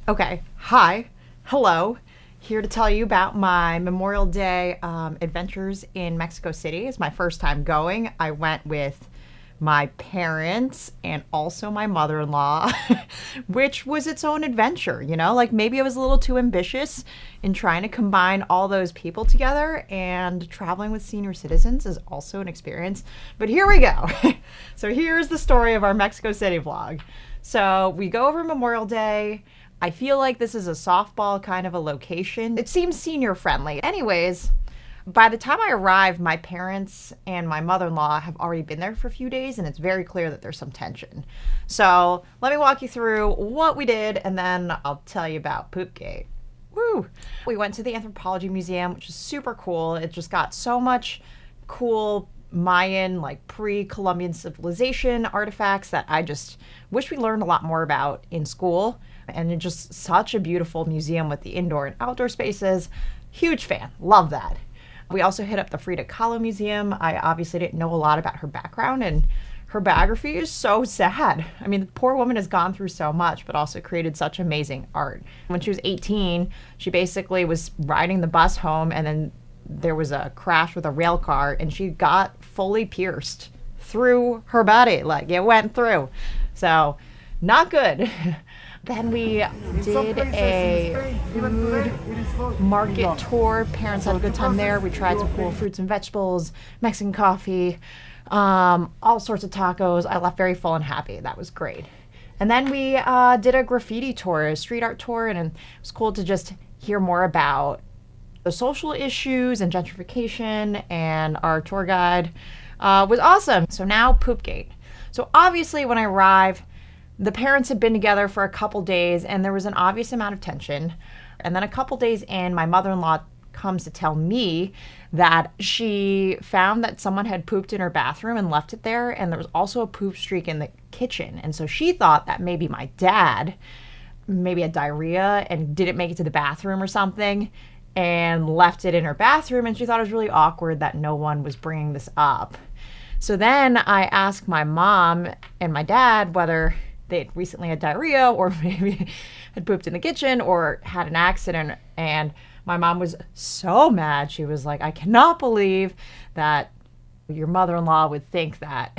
Okay, hi, hello. Here to tell you about my Memorial Day adventures in Mexico City. It's my first time going. I went with my parents and also my mother in law, which was its own adventure, Like maybe I was a little too ambitious in trying to combine all those people together, and traveling with senior citizens is also an experience. But here we go. So here's the story of our Mexico City vlog. So we go over Memorial Day. I feel like this is a softball kind of a location. It seems senior friendly. Anyways, by the time I arrived, my parents and my mother-in-law have already been there for a few days, and it's very clear that there's some tension. So let me walk you through what we did, and then I'll tell you about Poopgate. Woo! We went to the Anthropology Museum, which is super cool. It just got so much cool Mayan, like pre-Columbian civilization artifacts that I just wish we learned a lot more about in school. And it's just such a beautiful museum with the indoor and outdoor spaces. Huge fan. Love that. We also hit up the Frida Kahlo Museum. I obviously didn't know a lot about her background, and her biography is so sad. I mean, the poor woman has gone through so much, but also created such amazing art. When she was 18, she basically was riding the bus home, and then there was a crash with a rail car, and she got fully pierced through her body. Like, it went through. So, not good. Then we did a food market tour. Parents had a good time there. We tried some cool fruits and vegetables, Mexican coffee, all sorts of tacos. I left very full and happy. That was great. And then we did a graffiti tour, a street art tour, and it was cool to just hear more about the social issues and gentrification, and our tour guide was awesome. So now Poopgate. So obviously when I arrived, the parents had been together for a couple days, and there was an obvious amount of tension. And then a couple days in, my mother-in-law comes to tell me that she found that someone had pooped in her bathroom and left it there, and there was also a poop streak in the kitchen. And so she thought that maybe my dad maybe had diarrhea and didn't make it to the bathroom or something, and left it in her bathroom, and she thought it was really awkward that no one was bringing this up. So then I asked my mom and my dad whether they'd recently had diarrhea, or maybe had pooped in the kitchen, or had an accident. And my mom was so mad. She was like, I cannot believe that your mother-in-law would think that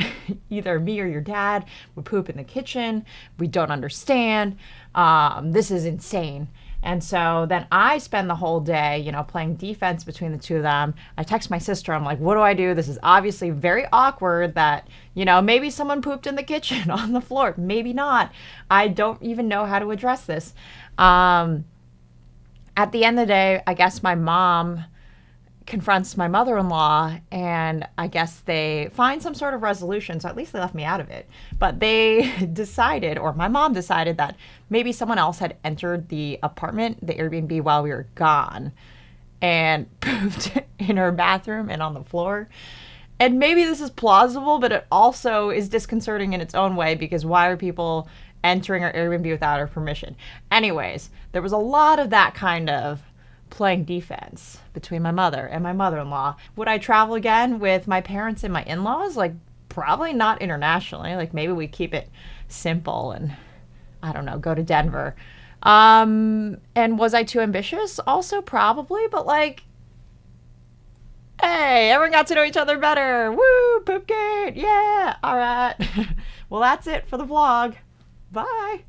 either me or your dad would poop in the kitchen. We don't understand. This is insane. And so then I spend the whole day, playing defense between the two of them. I text my sister. I'm like, what do I do? This is obviously very awkward that, maybe someone pooped in the kitchen on the floor. Maybe not. I don't even know how to address this. At the end of the day, I guess my mom confronts my mother-in-law, and I guess they find some sort of resolution, so at least they left me out of it. But they decided, or my mom decided, that maybe someone else had entered the apartment, the Airbnb, while we were gone, and pooped in her bathroom and on the floor. And maybe this is plausible, but it also is disconcerting in its own way, because why are people entering our Airbnb without our permission? Anyways, there was a lot of that kind of playing defense between my mother and my mother-in-law. Would I travel again with my parents and my in-laws? Like, probably not internationally. Like, maybe we keep it simple and, I don't know, go to Denver. And was I too ambitious? Also probably, but like, hey, everyone got to know each other better. Woo, Poopgate, yeah, all right. Well, that's it for the vlog. Bye.